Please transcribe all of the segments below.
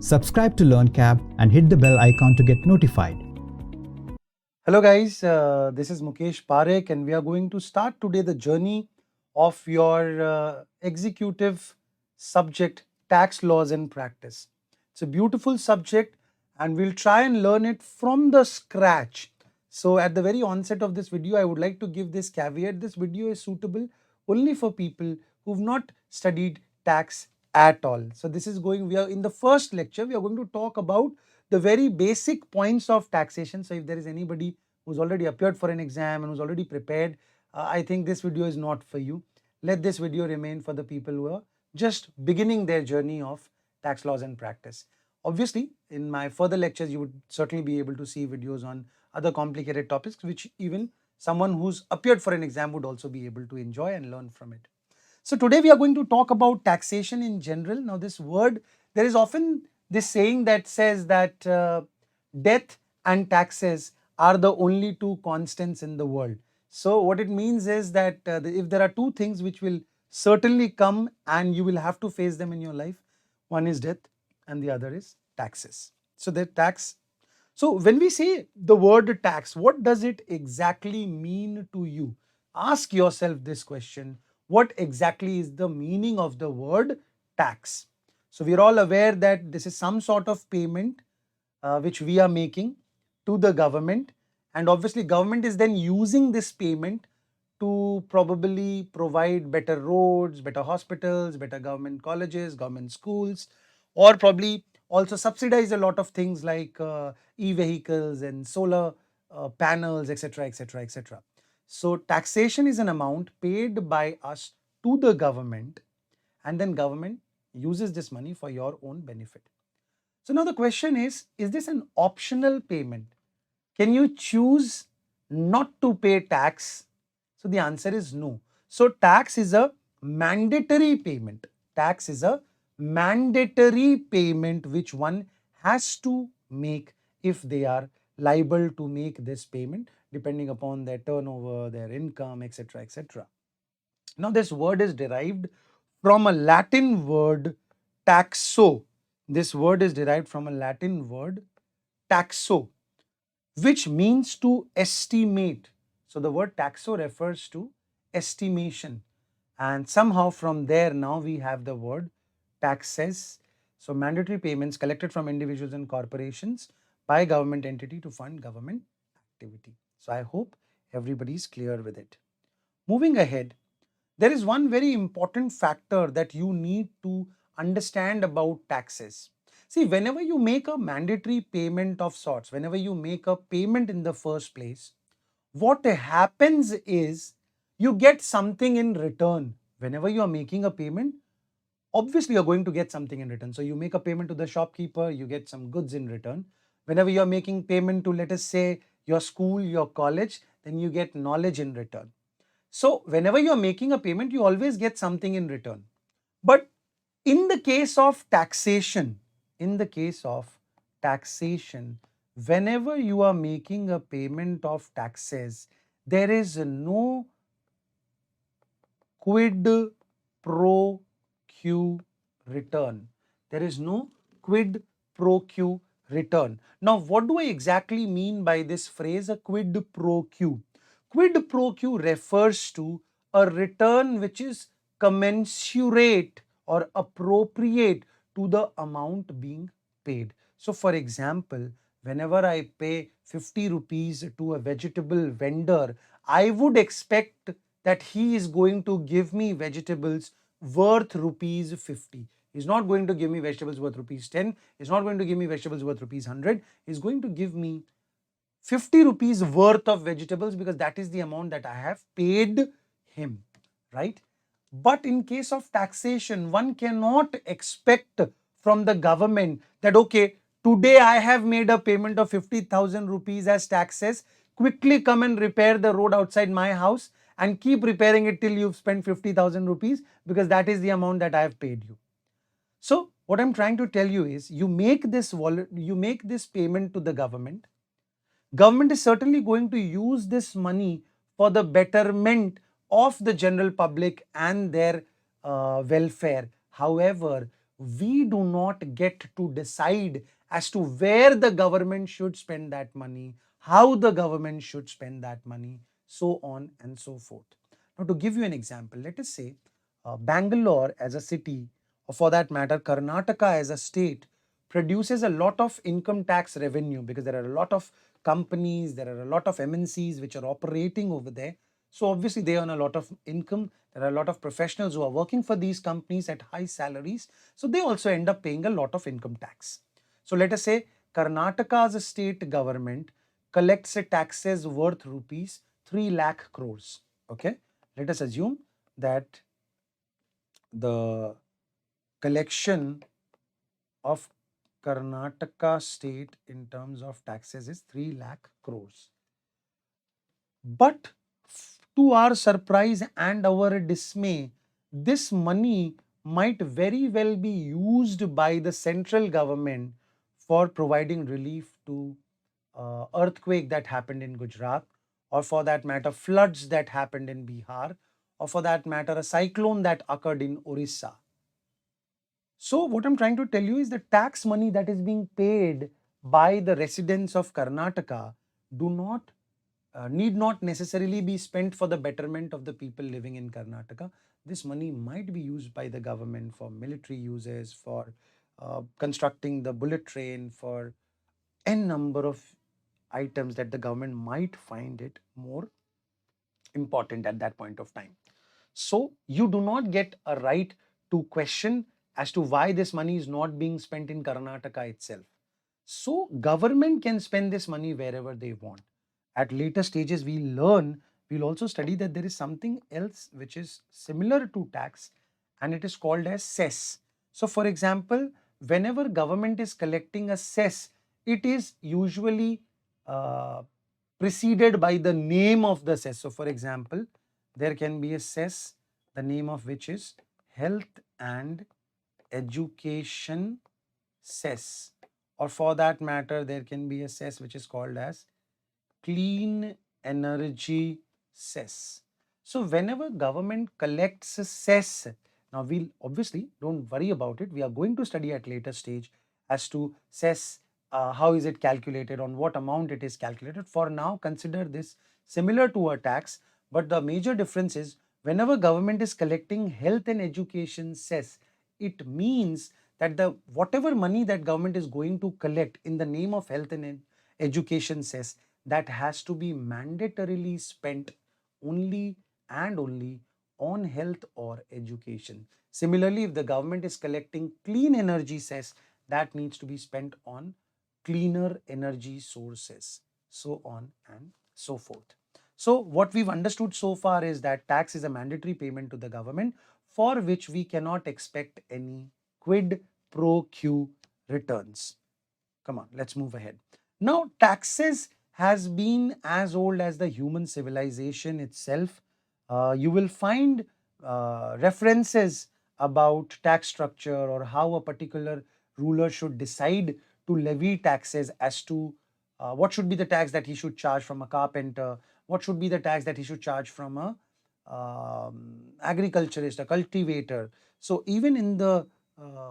Subscribe to LearnCab and hit the bell icon to get notified. Hello guys, this is Mukesh Pareek and we are going to start today the journey of your executive subject, tax laws and practice. It's a beautiful subject and we'll try and learn it from the scratch. So at the very onset of this video, I would like to give this caveat. This video is suitable only for people who've not studied tax at all. So this is we are in the first lecture, we are going to talk about the very basic points of taxation. So if there is anybody who's already appeared for an exam and who's already prepared, I think this video is not for you. Let this video remain for the people who are just beginning their journey of tax laws and practice. Obviously, in my further lectures, you would certainly be able to see videos on other complicated topics, which even someone who's appeared for an exam would also be able to enjoy and learn from it. So today we are going to talk about taxation in general. Now this word, there is often this saying that says that death and taxes are the only two constants in the world. So what it means is that if there are two things which will certainly come and you will have to face them in your life, one is death and the other is taxes. So the tax. So when we say the word tax, what does it exactly mean to you? Ask yourself this question. What exactly is the meaning of the word tax? So we are all aware that this is some sort of payment which we are making to the government, and obviously government is then using this payment to probably provide better roads, better hospitals, better government colleges, government schools, or probably also subsidize a lot of things like e-vehicles and solar panels, etc., etc., etc. So taxation is an amount paid by us to the government, and then government uses this money for your own benefit. So now the question is this an optional payment? Can you choose not to pay tax? So the answer is no. So tax is a mandatory payment. Tax is a mandatory payment which one has to make if they are liable to make this payment depending upon their turnover, their income, etc., etc. Now this word is derived from a Latin word taxo. This word is derived from a Latin word taxo, which means to estimate. So the word taxo refers to estimation. And somehow from there now we have the word taxes. So mandatory payments collected from individuals and corporations by government entity to fund government activity. So I hope everybody is clear with it. Moving ahead, there is one very important factor that you need to understand about taxes. See, whenever you make a mandatory payment of sorts, whenever you make a payment in the first place, what happens is you get something in return. Whenever you are making a payment, obviously you're going to get something in return. So you make a payment to the shopkeeper, you get some goods in return. Whenever you're making payment to, let us say, your school, your college, then you get knowledge in return. So whenever you're making a payment, you always get something in return. But in the case of taxation, whenever you are making a payment of taxes, there is no quid pro quo return. There is no quid pro quo return. Now, what do I exactly mean by this phrase, a quid pro quo? Quid pro quo refers to a return which is commensurate or appropriate to the amount being paid. So, for example, whenever I pay 50 rupees to a vegetable vendor, I would expect that he is going to give me vegetables worth rupees 50. He's not going to give me vegetables worth rupees 10. He's not going to give me vegetables worth rupees 100. He's going to give me 50 rupees worth of vegetables because that is the amount that I have paid him, right? But in case of taxation, one cannot expect from the government that, okay, today I have made a payment of 50,000 rupees as taxes. Quickly come and repair the road outside my house and keep repairing it till you've spent 50,000 rupees because that is the amount that I have paid you. So what I'm trying to tell you is you make this payment to the government. Government is certainly going to use this money for the betterment of the general public and their welfare. However, we do not get to decide as to where the government should spend that money, how the government should spend that money, so on and so forth. Now, to give you an example, let us say Bangalore as a city, or for that matter, Karnataka as a state, produces a lot of income tax revenue because there are a lot of companies, there are a lot of MNCs which are operating over there. So obviously they earn a lot of income. There are a lot of professionals who are working for these companies at high salaries. So they also end up paying a lot of income tax. So let us say Karnataka's state government collects taxes worth rupees 3 lakh crores. Okay. Let us assume that the collection of Karnataka state in terms of taxes is 3 lakh crores. But to our surprise and our dismay, this money might very well be used by the central government for providing relief to earthquake that happened in Gujarat, or for that matter, floods that happened in Bihar, or for that matter, a cyclone that occurred in Orissa. So, what I'm trying to tell you is the tax money that is being paid by the residents of Karnataka do not need not necessarily be spent for the betterment of the people living in Karnataka. This money might be used by the government for military uses, for constructing the bullet train, for n number of items that the government might find it more important at that point of time. So you do not get a right to question as to why this money is not being spent in Karnataka itself. So government can spend this money wherever they want. At later stages, we'll also study that there is something else which is similar to tax, and it is called as cess. So for example, whenever government is collecting a cess, it is usually uh, preceded by the name of the cess. So for example, there can be a cess, the name of which is Health and Education cess, or for that matter, there can be a cess which is called as Clean Energy cess. So whenever government collects a cess, now we'll obviously don't worry about it. We are going to study at later stage as to cess, how is it calculated, on what amount it is calculated. For now, consider this similar to a tax, but the major difference is whenever government is collecting health and education cess, it means that the whatever money that government is going to collect in the name of health and education cess, that has to be mandatorily spent only and only on health or education. Similarly, if the government is collecting clean energy cess, that needs to be spent on cleaner energy sources, so on and so forth. So what we've understood so far is that tax is a mandatory payment to the government for which we cannot expect any quid pro quo returns. Come on, let's move ahead. Now, taxes has been as old as the human civilization itself. You will find references about tax structure or how a particular ruler should decide to levy taxes as to what should be the tax that he should charge from a carpenter, what should be the tax that he should charge from a agriculturist, a cultivator. So even in the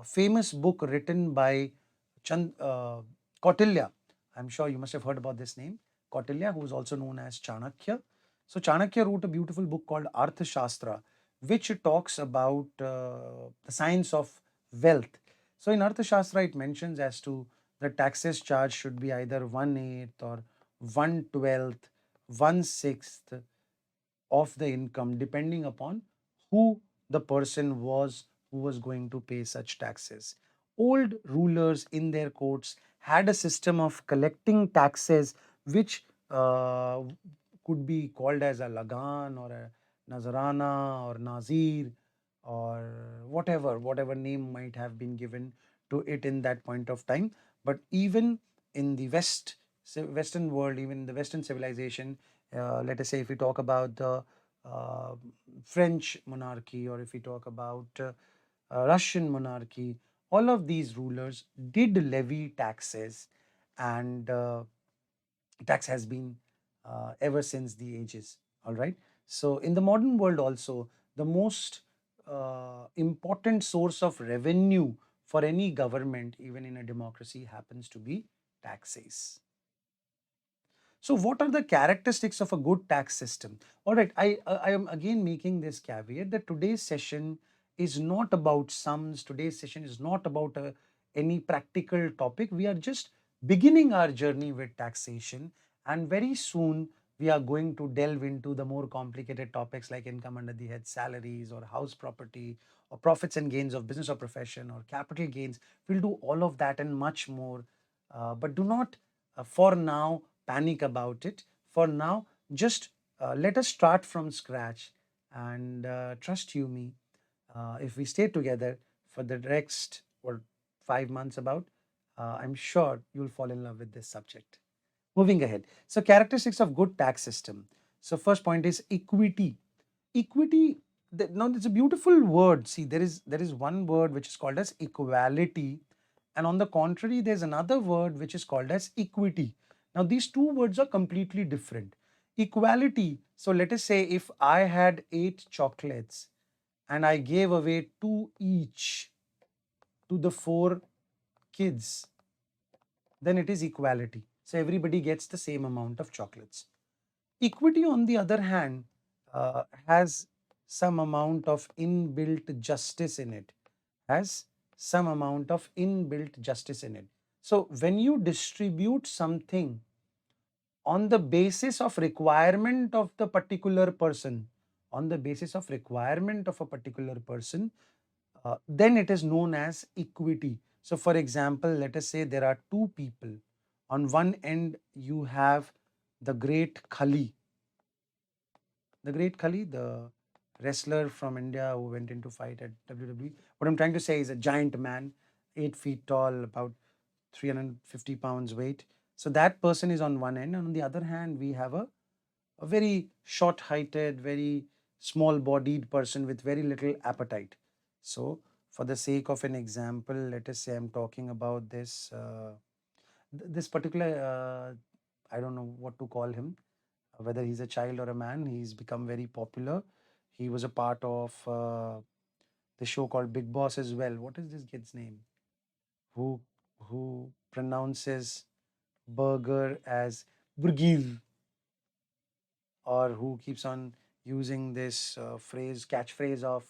famous book written by Kautilya, I'm sure you must have heard about this name, Kautilya, who is also known as Chanakya. So Chanakya wrote a beautiful book called Arthashastra, which talks about the science of wealth. So in Arthashastra, it mentions as to the taxes charged should be either 1/8 or 1/12, 1/6 of the income, depending upon who the person was who was going to pay such taxes. Old rulers in their courts had a system of collecting taxes which could be called as a lagan or a nazarana or nazir or whatever name might have been given to it in that point of time. But even in the western world, even in the western civilization, let us say if we talk about the uh, French monarchy, or if we talk about Russian monarchy, all of these rulers did levy taxes, and tax has been ever since the ages. All right. So in the modern world also, the most important source of revenue for any government, even in a democracy, happens to be taxes. So, what are the characteristics of a good tax system? All right, I am again making this caveat that today's session is not about sums. Today's session is not about any practical topic. We are just beginning our journey with taxation, and very soon we are going to delve into the more complicated topics like income under the head, salaries, or house property, or profits and gains of business or profession, or capital gains. We'll do all of that and much more. But do not, for now, panic about it. For now, just let us start from scratch, and trust you me, if we stay together for the next or 5 months about, I'm sure you'll fall in love with this subject. Moving ahead. So, characteristics of good tax system. So, first point is equity. Equity. Now, it's a beautiful word. See, there is one word which is called as equality, and on the contrary, there's another word which is called as equity. Now, these two words are completely different. Equality. So, let us say if I had 8 chocolates and I gave away two each to the four kids, then it is equality. So, everybody gets the same amount of chocolates. Equity, on the other hand, has some amount of inbuilt justice in it. Has some amount of inbuilt justice in it. So, when you distribute something on the basis of requirement of the particular person, on the basis of requirement of a particular person, then it is known as equity. So, for example, let us say there are two people. On one end, you have the great Khali, the wrestler from India who went into fight at WWE. What I'm trying to say is a giant man, 8 feet tall, about 350 pounds weight. So that person is on one end, and on the other hand, we have a very short heighted, very small bodied person with very little appetite. So, for the sake of an example, let us say I'm talking about this particular, I don't know what to call him, whether he's a child or a man. He's become very popular. He was a part of the show called Big Boss as well. What is this kid's name? Who who pronounces burger as burgir, or who keeps on using this catchphrase of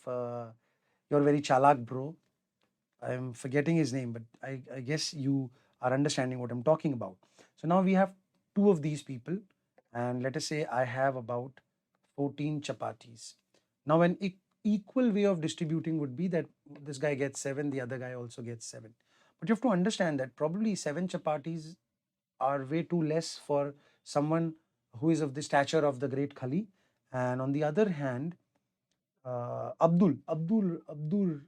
"You're very chalak, bro." I'm forgetting his name, but I guess you are understanding what I'm talking about. So now we have two of these people, and let us say I have about 14 chapatis. Now, an equal way of distributing would be that this guy gets seven, the other guy also gets seven. But you have to understand that probably seven chapatis are way too less for someone who is of the stature of the great Khali. And on the other hand, Abdul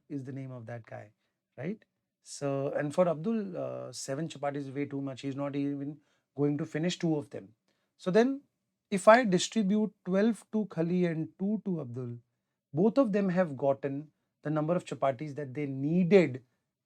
is the name of that guy, right? So, and for Abdul, seven chapatis is way too much. He's not even going to finish two of them. So then, if I distribute 12 to Khali and two to Abdul, both of them have gotten the number of chapatis that they needed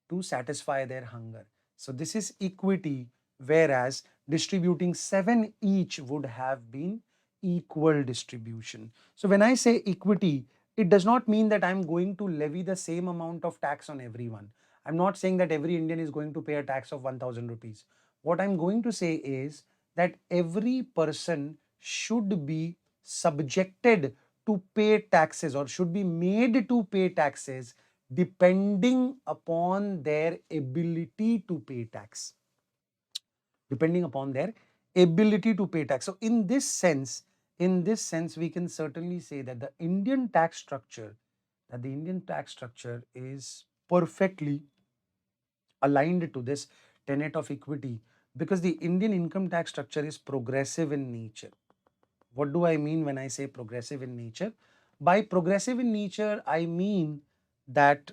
to satisfy their hunger. So this is equity, whereas distributing seven each would have been equal distribution. So when I say equity, it does not mean that I'm going to levy the same amount of tax on everyone. I'm not saying that every Indian is going to pay a tax of 1000 rupees. What I'm going to say is that every person should be subjected to pay taxes, or should be made to pay taxes depending upon their ability to pay tax. Depending upon their ability to pay tax. So in this sense, we can certainly say that the Indian tax structure, is perfectly aligned to this tenet of equity, because the Indian income tax structure is progressive in nature. What do I mean when I say progressive in nature? By progressive in nature, I mean that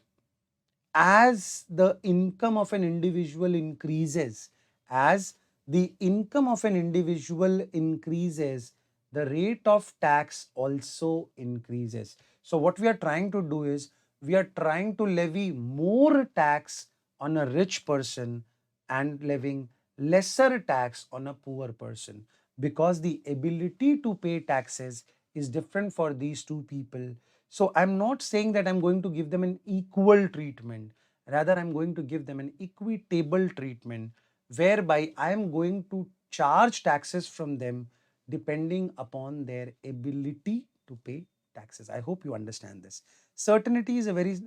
as the income of an individual increases, as the income of an individual increases, the rate of tax also increases. So, what we are trying to do is we are trying to levy more tax on a rich person and levying lesser tax on a poor person, because the ability to pay taxes is different for these two people. So I'm not saying that I'm going to give them an equal treatment. Rather, I'm going to give them an equitable treatment whereby I am going to charge taxes from them depending upon their ability to pay taxes. I hope you understand this. Certainty is a very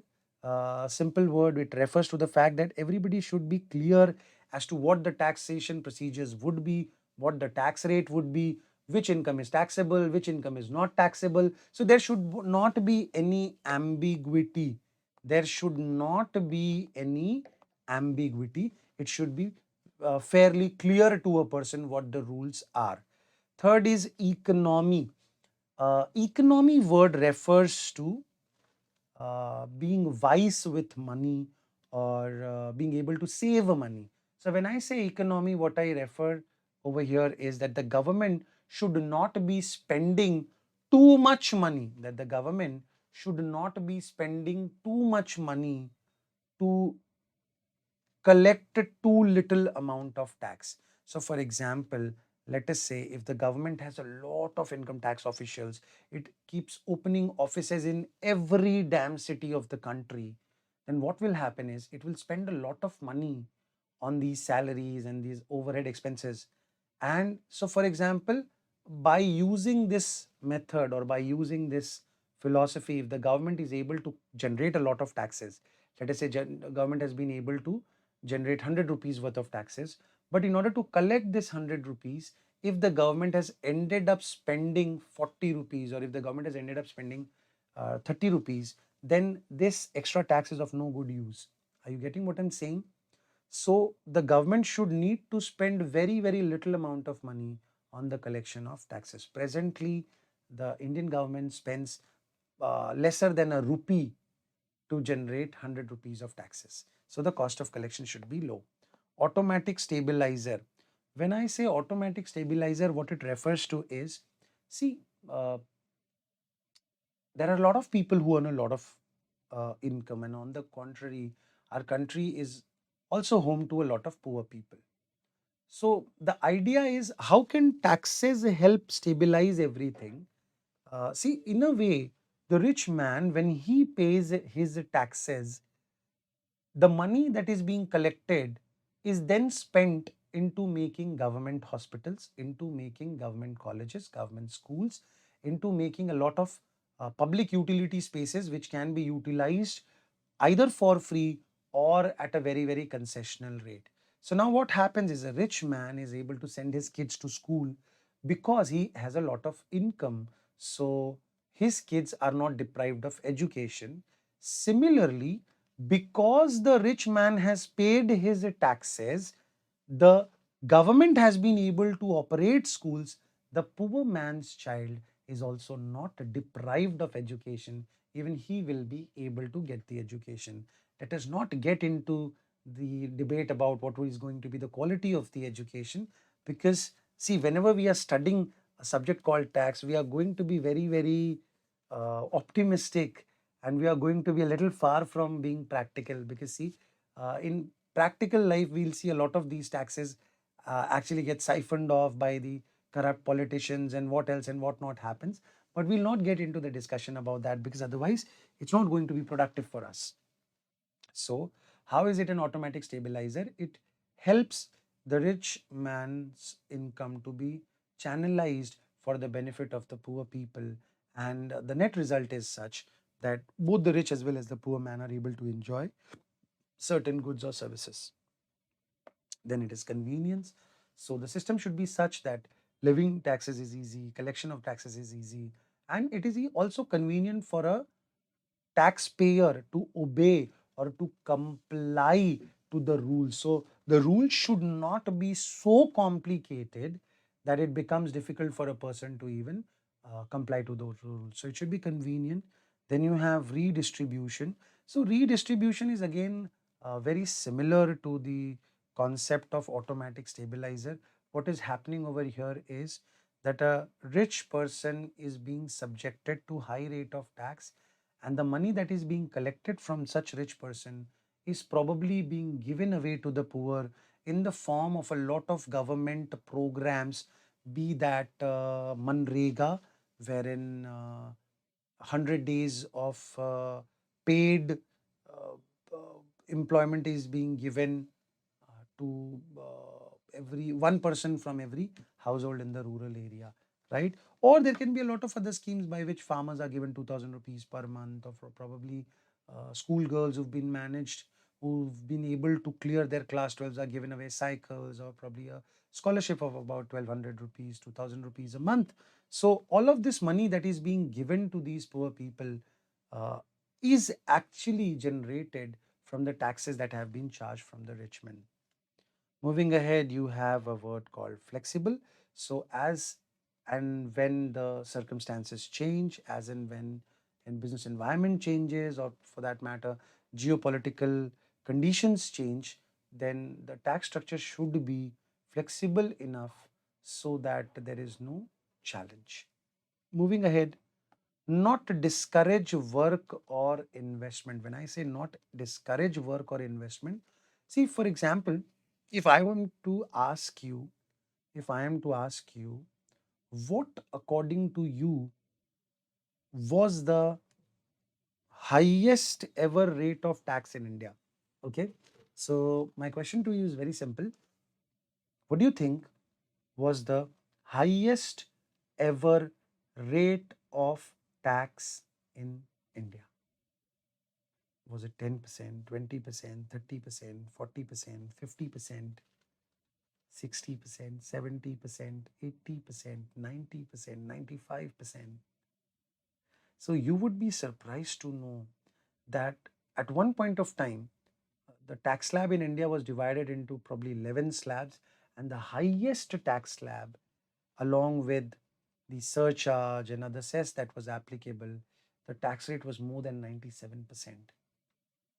simple word. It refers to the fact that everybody should be clear as to what the taxation procedures would be, what the tax rate would be, which income is taxable, which income is not taxable. So there should not be any ambiguity. There should not be any ambiguity. It should be fairly clear to a person what the rules are. Third is economy. Economy word refers to being wise with money or being able to save money. So when I say economy, what I refer over here is that the government should not be spending too much money, that the government should not be spending too much money to collect too little amount of tax. So for example, let us say if the government has a lot of income tax officials, it keeps opening offices in every damn city of the country, then what will happen is it will spend a lot of money on these salaries and these overhead expenses. And so for example, by using this method or by using this philosophy, if the government is able to generate a lot of taxes, let us say government has been able to generate 100 rupees worth of taxes, but in order to collect this 100 rupees, if the government has ended up spending 40 rupees or if the government has ended up spending 30 rupees, then this extra tax is of no good use. Are you getting what I'm saying? So the government should need to spend very, very little amount of money on the collection of taxes. Presently, the Indian government spends lesser than a rupee to generate 100 rupees of taxes. So the cost of collection should be low. Automatic stabilizer. When I say automatic stabilizer, what it refers to is, see, there are a lot of people who earn a lot of income, and on the contrary, our country is also home to a lot of poor people. So the idea is, how can taxes help stabilize everything? See, in a way, the rich man, when he pays his taxes, the money that is being collected is then spent into making government hospitals, into making government colleges, government schools, into making a lot of public utility spaces which can be utilized either for free or at a very, very concessional rate. So now what happens is a rich man is able to send his kids to school because he has a lot of income. So his kids are not deprived of education. Similarly, because the rich man has paid his taxes, the government has been able to operate schools. The poor man's child is also not deprived of education. Even he will be able to get the education. Let us not get into the debate about what is going to be the quality of the education, because see, whenever we are studying a subject called tax, we are going to be very, very optimistic, and we are going to be a little far from being practical, because see, in practical life we'll see a lot of these taxes actually get siphoned off by the corrupt politicians and what else and what not happens. But we'll not get into the discussion about that, because otherwise it's not going to be productive for us. So how is it an automatic stabilizer? It helps the rich man's income to be channelized for the benefit of the poor people, and the net result is such that both the rich as well as the poor man are able to enjoy certain goods or services. Then it is convenience. So the system should be such that living taxes is easy, collection of taxes is easy, and it is also convenient for a taxpayer to obey or to comply to the rules. So the rules should not be so complicated that it becomes difficult for a person to even comply to those rules. So it should be convenient. Then you have redistribution. So redistribution is again very similar to the concept of automatic stabilizer. What is happening over here is that a rich person is being subjected to high rate of tax, and the money that is being collected from such rich person is probably being given away to the poor in the form of a lot of government programs, be that Manrega, wherein 100 days of paid employment is being given to every one person from every household in the rural area, right? Or there can be a lot of other schemes by which farmers are given 2,000 rupees per month, or for probably school girls who've been managed, who've been able to clear their class 12s are given away cycles, or probably a scholarship of about 1,200 rupees, 2,000 rupees a month. So all of this money that is being given to these poor people uh, is actually generated from the taxes that have been charged from the rich men. Moving ahead, you have a word called flexible. So, as and when the circumstances change, as and when business environment changes, or for that matter, geopolitical conditions change, then the tax structure should be flexible enough so that there is no challenge. Moving ahead, not discourage work or investment. When I say not discourage work or investment, see, for example, if I want to ask you, if I am to ask you, what according to you was the highest ever rate of tax in India? Okay. So, my question to you is very simple. What do you think was the highest ever rate of tax in India? Was it 10%, 20%, 30%, 40%, 50%, 60%, 70%, 80%, 90%, 95%? So you would be surprised to know that at one point of time, the tax slab in India was divided into probably 11 slabs, and the highest tax slab, along with the surcharge and other cess that was applicable, the tax rate was more than 97%.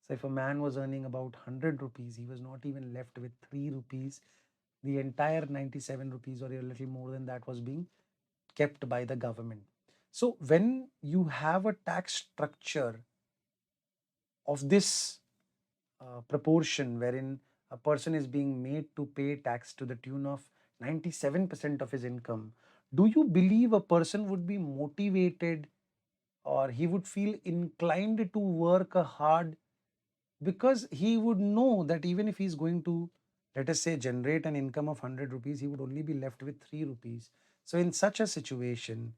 So if a man was earning about 100 rupees, he was not even left with 3 rupees. The entire 97 rupees, or a little more than that, was being kept by the government. So when you have a tax structure of this proportion, wherein a person is being made to pay tax to the tune of 97% of his income, do you believe a person would be motivated, or he would feel inclined to work hard, because he would know that even if he's going to, let us say, generate an income of 100 rupees, he would only be left with 3 rupees. So in such a situation,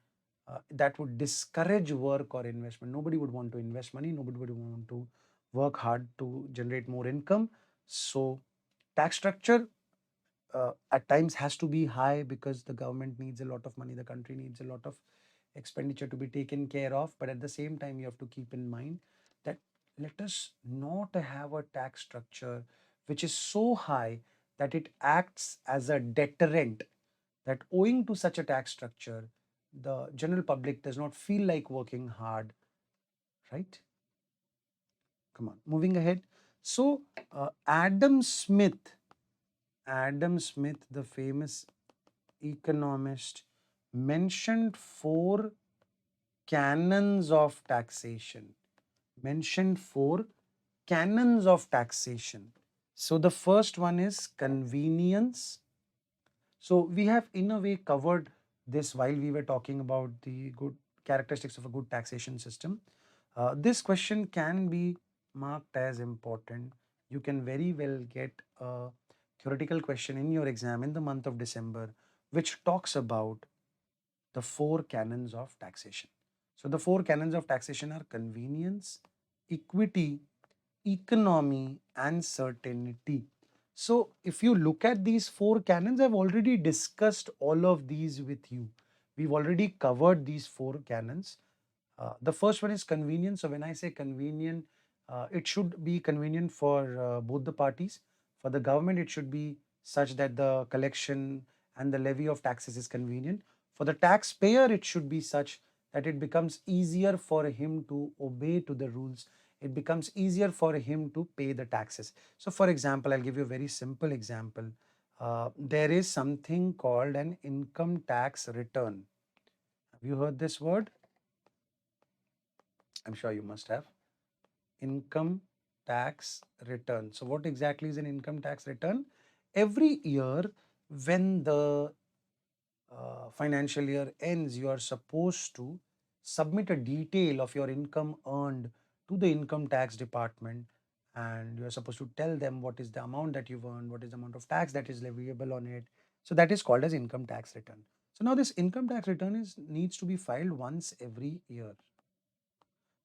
that would discourage work or investment. Nobody would want to invest money, nobody would want to work hard to generate more income. So tax structure at times has to be high, because the government needs a lot of money, the country needs a lot of expenditure to be taken care of. But at the same time, you have to keep in mind that let us not have a tax structure which is so high that it acts as a deterrent, that owing to such a tax structure, the general public does not feel like working hard, right? Come on, moving ahead. So, Adam Smith, the famous economist, mentioned four canons of taxation. Mentioned four canons of taxation. So the first one is convenience. So we have in a way covered this while we were talking about the good characteristics of a good taxation system. This question can be marked as important. You can very well get a theoretical question in your exam in the month of December, which talks about the four canons of taxation. So the four canons of taxation are convenience, equity, economy, and certainty. So if you look at these four canons, I've already discussed all of these with you. We've already covered these four canons. The first one is convenience. So when I say convenient, it should be convenient for both the parties. For the government, it should be such that the collection and the levy of taxes is convenient. For the taxpayer, it should be such that it becomes easier for him to obey to the rules. It becomes easier for him to pay the taxes. So for example, I'll give you a very simple example. There is something called an income tax return. Have you heard this word? I'm sure you must have. Income tax return. So what exactly is an income tax return? Every year when the financial year ends, you are supposed to submit a detail of your income earned to the income tax department, and you're supposed to tell them what is the amount that you've earned, what is the amount of tax that is leviable on it. So that is called as income tax return. So now this income tax return needs to be filed once every year.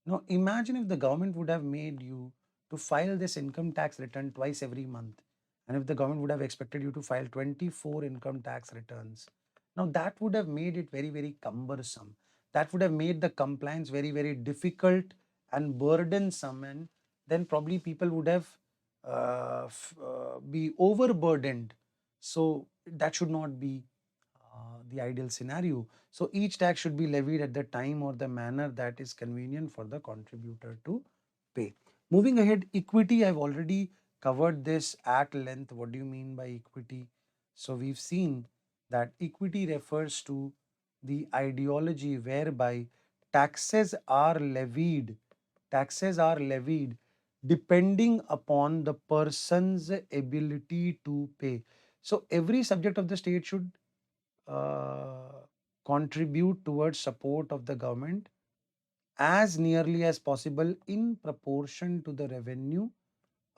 Now imagine if the government would have made you to file this income tax return twice every month, and if the government would have expected you to file 24 income tax returns. Now that would have made it very, very cumbersome. That would have made the compliance very, very difficult and burdensome, and then probably people would have be overburdened. So that should not be the ideal scenario. So each tax should be levied at the time or the manner that is convenient for the contributor to pay. Moving ahead, equity, I've already covered this at length. What do you mean by equity? So we've seen that equity refers to the ideology whereby taxes are levied, taxes are levied depending upon the person's ability to pay. So every subject of the state should uh, contribute towards support of the government as nearly as possible in proportion to the revenue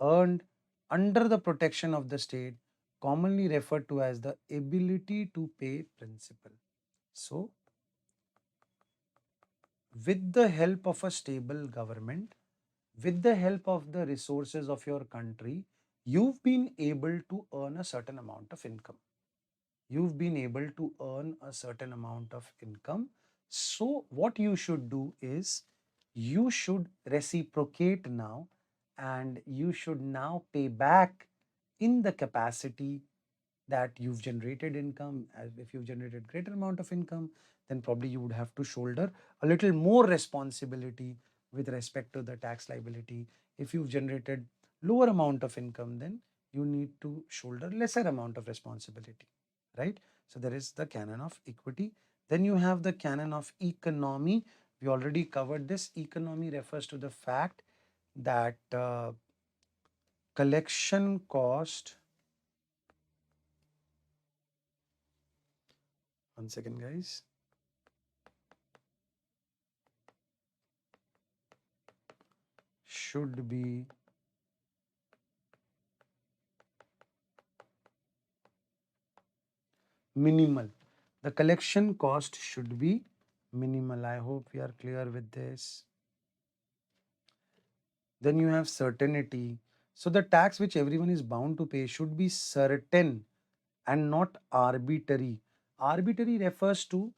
earned under the protection of the state, commonly referred to as the ability to pay principle. So, with the help of a stable government, with the help of the resources of your country, you've been able to earn a certain amount of income. You've been able to earn a certain amount of income. So, what you should do is you should reciprocate now, and you should now pay back in the capacity that you've generated income. As if you've generated greater amount of income, then probably you would have to shoulder a little more responsibility with respect to the tax liability. If you've generated lower amount of income, then you need to shoulder lesser amount of responsibility, right? So there is the canon of equity. Then you have the canon of economy. We already covered this. Economy refers to the fact that collection cost, one second guys, should be minimal. The collection cost should be minimal. I hope we are clear with this. Then you have certainty. So the tax which everyone is bound to pay should be certain and not arbitrary. Arbitrary refers to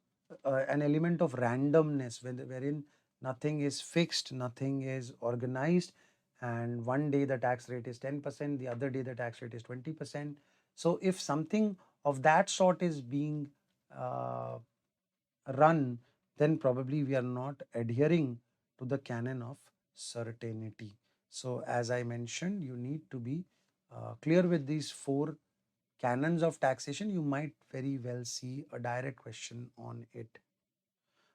an element of randomness, wherein nothing is fixed, nothing is organized, and one day the tax rate is 10%, the other day the tax rate is 20%. So if something of that sort is being uh, run, then probably we are not adhering to the canon of certainty. So, as I mentioned, you need to be clear with these four canons of taxation. You might very well see a direct question on it.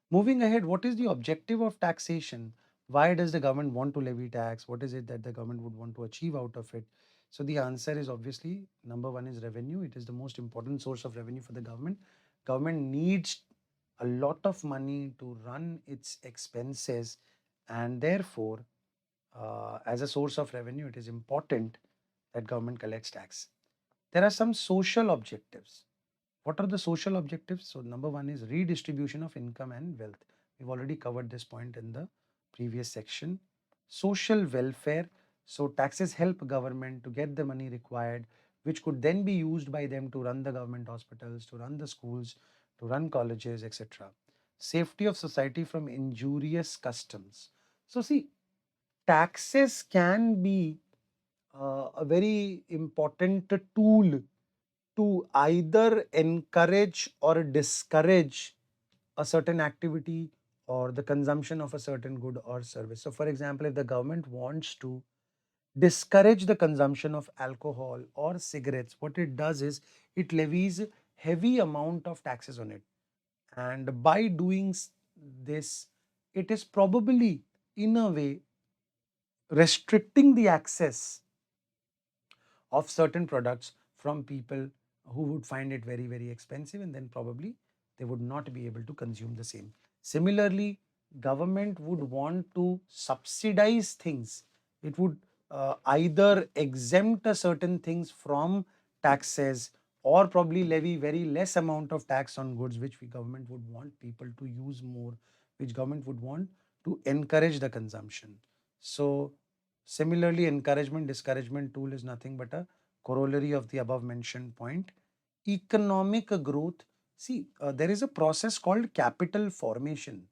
Moving ahead, what is the objective of taxation? Why does the government want to levy tax? What is it that the government would want to achieve out of it? So the answer is obviously number one is revenue. It is the most important source of revenue for the government. Government needs a lot of money to run its expenses, and therefore, as a source of revenue, it is important that government collects tax. There are some social objectives. What are the social objectives? So number one is redistribution of income and wealth. We've already covered this point in the previous section. Social welfare. So taxes help government to get the money required, which could then be used by them to run the government hospitals, to run the schools, to run colleges, etc. Safety of society from injurious customs. So see, taxes can be a very important tool to either encourage or discourage a certain activity or the consumption of a certain good or service. So, for example, if the government wants to discourage the consumption of alcohol or cigarettes, what it does is it levies heavy amount of taxes on it. And by doing this, it is probably in a way restricting the access of certain products from people who would find it very, very expensive, and then probably they would not be able to consume the same. Similarly, government would want to subsidize things. It would either exempt certain things from taxes or probably levy very less amount of tax on goods which we government would want people to use more, which government would want to encourage the consumption. So similarly, encouragement discouragement tool is nothing but a corollary of the above mentioned point. Economic growth. See, there is a process called capital formation.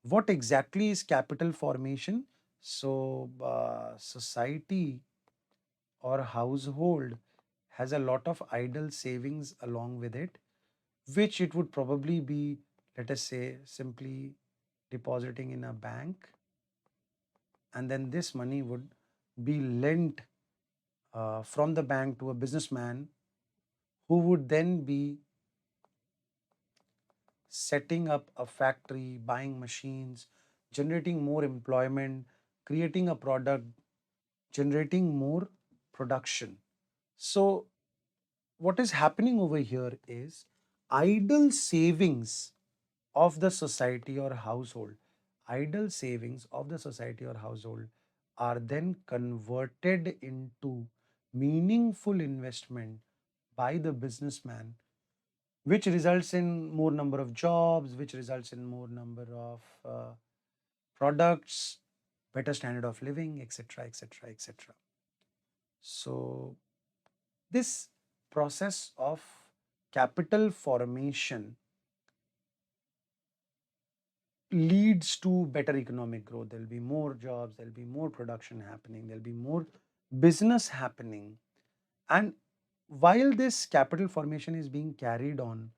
What exactly is capital formation? So, society or household has a lot of idle savings along with it, which it would probably be, let us say, simply depositing in a bank, and then this money would be lent from the bank to a businessman who would then be setting up a factory, buying machines, generating more employment, creating a product, generating more production. So, what is happening over here is idle savings of the society or household, idle savings of the society or household are then converted into meaningful investment by the businessman, which results in more number of jobs, which results in more number of products, better standard of living, etc., etc., etc. So this process of capital formation leads to better economic growth. There'll be more jobs, there'll be more production happening, there'll be more business happening. And while this capital formation is being carried on,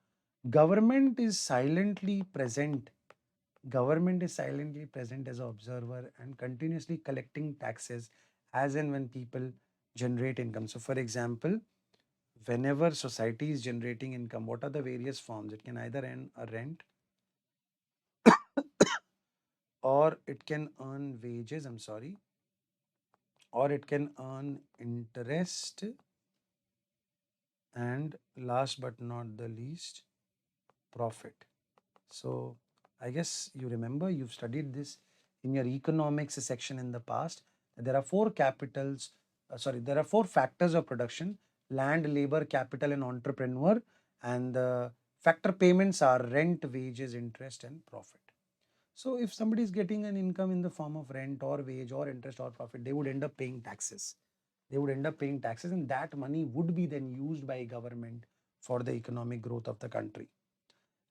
government is silently present. Government is silently present as an observer and continuously collecting taxes as and when people generate income. So, for example, whenever society is generating income, what are the various forms? It can either earn a rent or it can earn wages, I'm sorry, or it can earn interest, and last but not the least, profit. So I guess you remember you've studied this in your economics section in the past. There are four capitals, there are four factors of production: land, labor, capital, and entrepreneur. And the factor payments are rent, wages, interest, and profit. So if somebody is getting an income in the form of rent or wage or interest or profit, they would end up paying taxes. They would end up paying taxes, and that money would be then used by government for the economic growth of the country.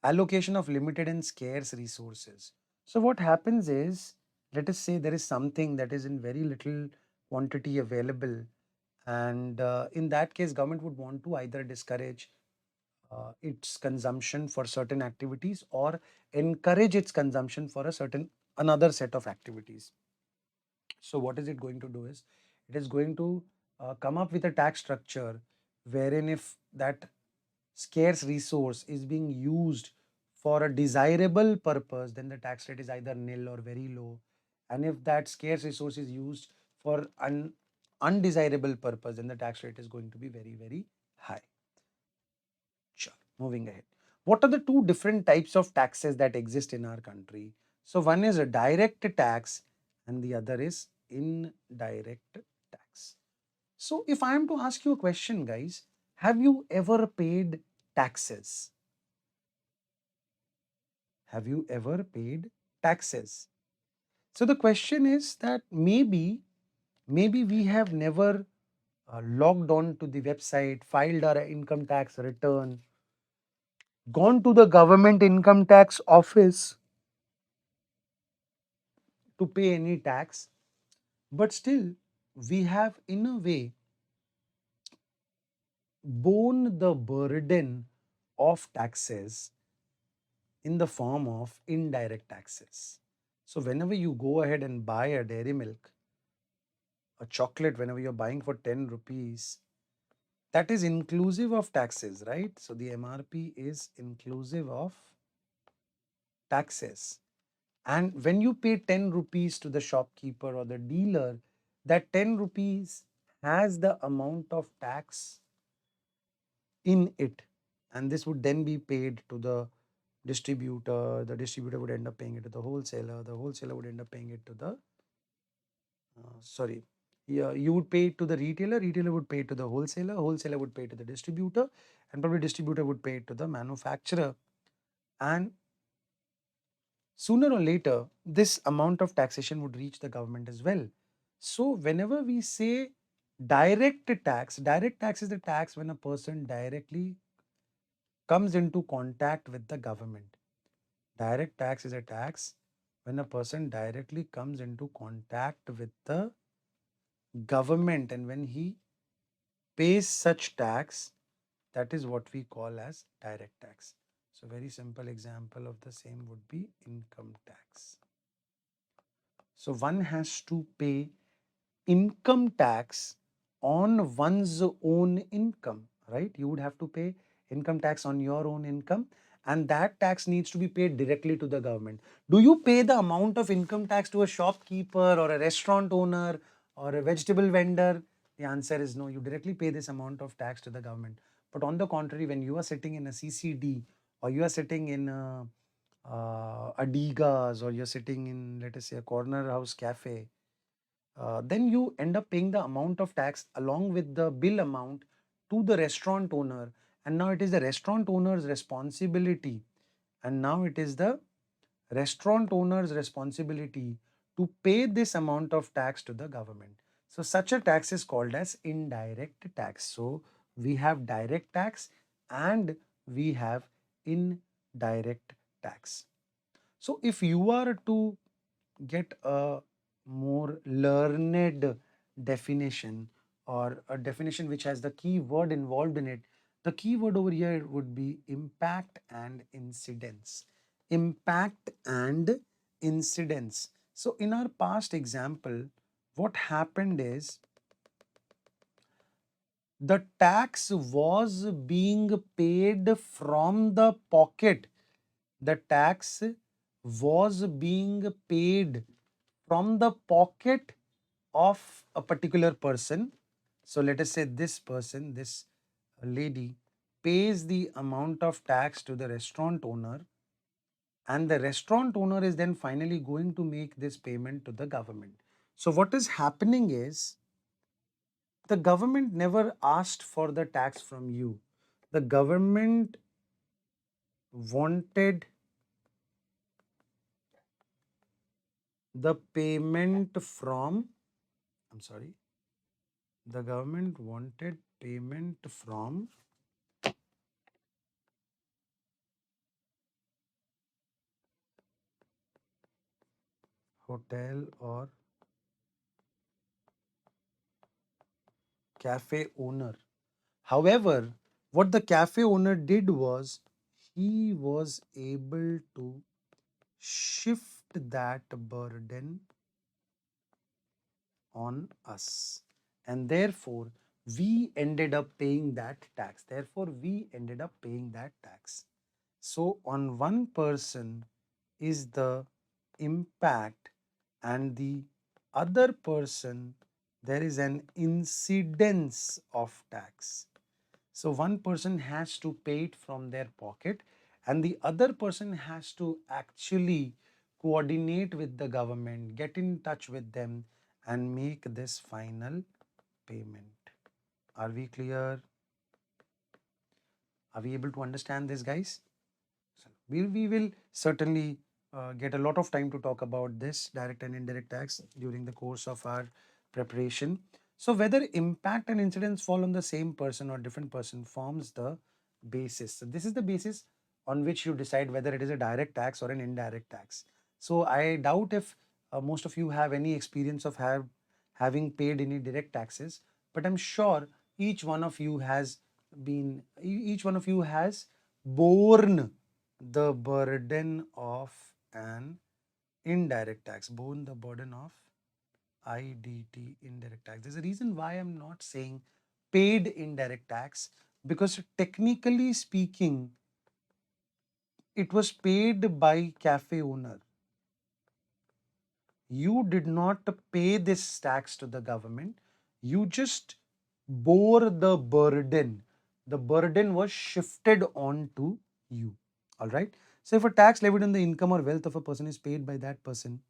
Allocation of limited and scarce resources. So what happens is, let us say there is something that is in very little quantity available, and in that case, government would want to either discourage its consumption for certain activities or encourage its consumption for a certain another set of activities. So what is it going to do is, it is going to come up with a tax structure wherein if that scarce resource is being used for a desirable purpose, then the tax rate is either nil or very low. And if that scarce resource is used for an undesirable purpose, then the tax rate is going to be very, very high. Sure. Moving ahead. What are the two different types of taxes that exist in our country? So one is a direct tax and the other is indirect tax. So if I am to ask you a question, guys, have you ever paid taxes? Have you ever paid taxes? So the question is that maybe we have never logged on to the website, filed our income tax return, gone to the government income tax office to pay any tax, but still we have in a way borne the burden of taxes in the form of indirect taxes. So whenever you go ahead and buy a dairy milk, a chocolate, whenever you're buying for 10 rupees, that is inclusive of taxes, right? So the MRP is inclusive of taxes. And when you pay 10 rupees to the shopkeeper or the dealer, that 10 rupees has the amount of tax in it. And this would then be paid to the distributor. The distributor would end up paying it to the wholesaler. The wholesaler would end up paying it to the, sorry, Yeah, you would pay it to the retailer, retailer would pay it to the wholesaler, wholesaler would pay it to the distributor, and probably distributor would pay it to the manufacturer. And sooner or later, this amount of taxation would reach the government as well. So, whenever we say direct tax is the tax when a person directly comes into contact with the government. Direct tax is a tax when a person directly comes into contact with the government, and when he pays such tax, that is what we call as direct tax. So, very simple example of the same would be income tax. So, one has to pay income tax on one's own income, right? You would have to pay income tax on your own income, and that tax needs to be paid directly to the government. Do you pay the amount of income tax to a shopkeeper or a restaurant owner or a vegetable vendor? The answer is no. You directly pay this amount of tax to the government. But on the contrary, when you are sitting in a CCD, or you are sitting in a Digas, or you're sitting in, let us say, a corner house cafe, then you end up paying the amount of tax along with the bill amount to the restaurant owner. And now it is the restaurant owner's responsibility. And now it is the restaurant owner's responsibility to pay this amount of tax to the government. So, such a tax is called as indirect tax. So, we have direct tax and we have indirect tax. So, if you are to get a more learned definition, or a definition which has the key word involved in it, the key word over here would be impact and incidence. Impact and incidence. So, in our past example, what happened is the tax was being paid from the pocket. The tax was being paid from the pocket of a particular person. So let us say this person, this lady, pays the amount of tax to the restaurant owner, and the restaurant owner is then finally going to make this payment to the government. So what is happening is the government never asked for the tax from you. The government wanted the payment from, I'm sorry, the government wanted payment from hotel or cafe owner. However, what the cafe owner did was he was able to shift that burden on us, and therefore we ended up paying that tax. Therefore, we ended up paying that tax. So, on one person is the impact, and the other person there is an incidence of tax. So, one person has to pay it from their pocket, and the other person has to actually coordinate with the government, get in touch with them, and make this final payment. Are we clear? Are we able to understand this, guys? So we will certainly get a lot of time to talk about this direct and indirect tax during the course of our preparation. So whether impact and incidence fall on the same person or different person forms the basis. So this is the basis on which you decide whether it is a direct tax or an indirect tax. So I doubt if most of you have any experience of having paid any direct taxes, but I'm sure each one of you has borne the burden of an indirect tax, borne the burden of IDT, indirect tax. There's a reason why I'm not saying paid indirect tax, because technically speaking, it was paid by cafe owner. You did not pay this tax to the government, you just bore the burden. The burden was shifted on to you. All right. So, if a tax levied on the income or wealth of a person is paid by that person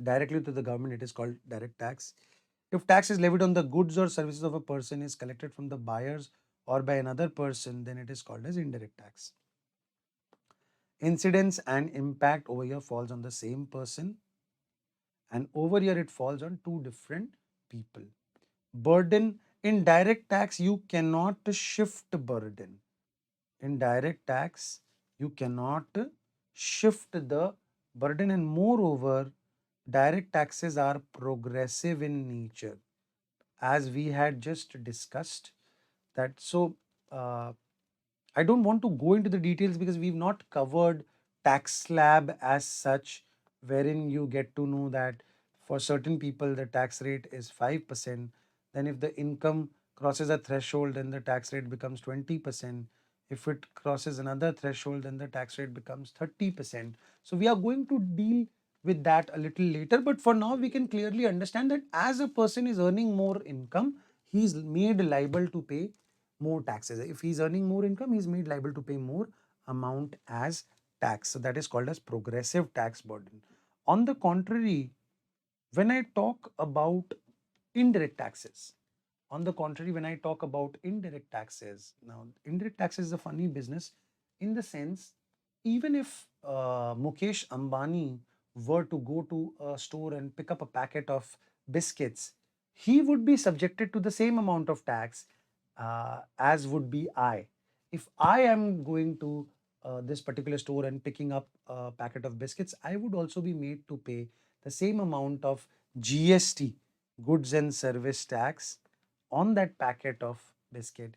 directly to the government, it is called direct tax. If tax is levied on the goods or services of a person is collected from the buyers or by another person, then it is called as indirect tax. Incidence and impact over here falls on the same person, and over here it falls on two different people. Burden, in direct tax, you cannot shift burden. In direct tax, you cannot shift the burden, and moreover, direct taxes are progressive in nature, as we had just discussed that. So, uh, I don't want to go into the details because we've not covered tax slab as such, wherein you get to know that for certain people the tax rate is 5%. Then, if the income crosses a threshold, then the tax rate becomes 20%. If it crosses another threshold, then the tax rate becomes 30%. So, we are going to deal with that a little later. But for now, we can clearly understand that as a person is earning more income, he is made liable to pay more taxes. If he's earning more income, he's made liable to pay more amount as tax. So that is called as progressive tax burden. On the contrary, when I talk about indirect taxes, when I talk about indirect taxes, now indirect taxes is a funny business in the sense, even if Mukesh Ambani were to go to a store and pick up a packet of biscuits, he would be subjected to the same amount of tax as would be I. If I am going to this particular store and picking up a packet of biscuits, I would also be made to pay the same amount of GST, goods and service tax, on that packet of biscuit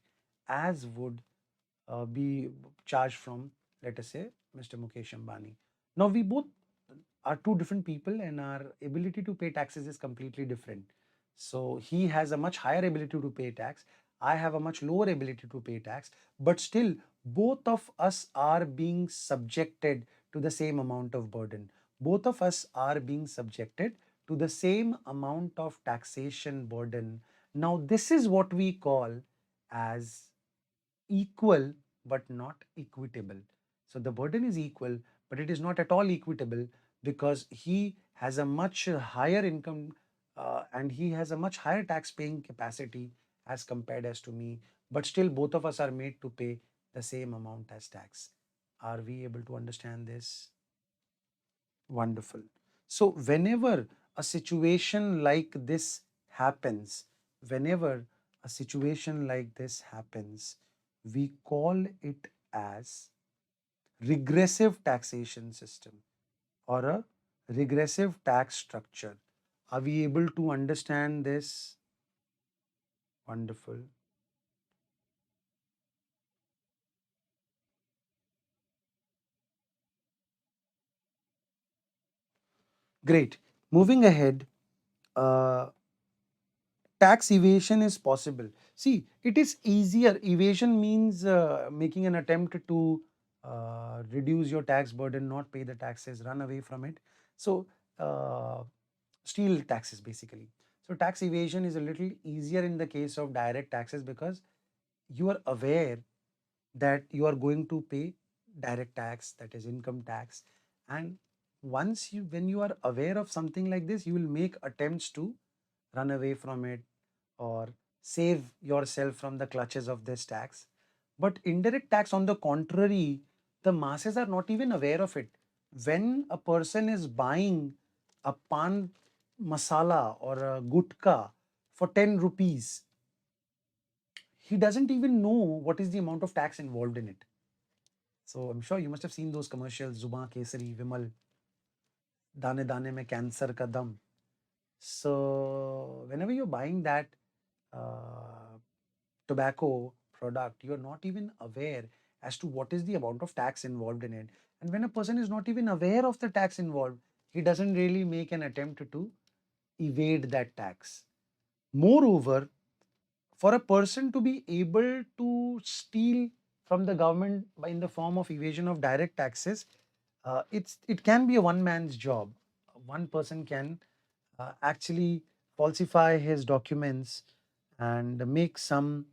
as would be charged from, let us say, Mr. Mukesh Ambani. Now, we both are two different people and our ability to pay taxes is completely different. So, he has a much higher ability to pay tax. I have a much lower ability to pay tax, but still, both of us are being subjected to the same amount of burden. Both of us are being subjected to the same amount of taxation burden. Now, this is what we call as equal but not equitable. So the burden is equal, but it is not at all equitable because he has a much higher income and he has a much higher tax paying capacity as compared as to me. But still, both of us are made to pay the same amount as tax. Are we able to understand this? Wonderful. So, whenever a situation like this happens, whenever a situation like this happens, we call it as regressive taxation system or a regressive tax structure. Are we able to understand this? Wonderful. Great. Moving ahead, uh, tax evasion is possible. See, it is easier. Evasion means making an attempt to reduce your tax burden, not pay the taxes, run away from it. So, uh, steal taxes basically. So, tax evasion is a little easier in the case of direct taxes because you are aware that you are going to pay direct tax, that is income tax. And when you are aware of something like this, you will make attempts to run away from it or save yourself from the clutches of this tax. But indirect tax, on the contrary, the masses are not even aware of it. When a person is buying a pan masala or a gutka for 10 rupees, he doesn't even know what is the amount of tax involved in it. So I'm sure you must have seen those commercials, Zuma Kesari, Vimal, Dane Dane mein cancer ka dam. So whenever you're buying that uh, tobacco product, you're not even aware as to what is the amount of tax involved in it. And when a person is not even aware of the tax involved, he doesn't really make an attempt to evade that tax. Moreover, for a person to be able to steal from the government in the form of evasion of direct taxes, it can be a one man's job. One person can actually falsify his documents and make some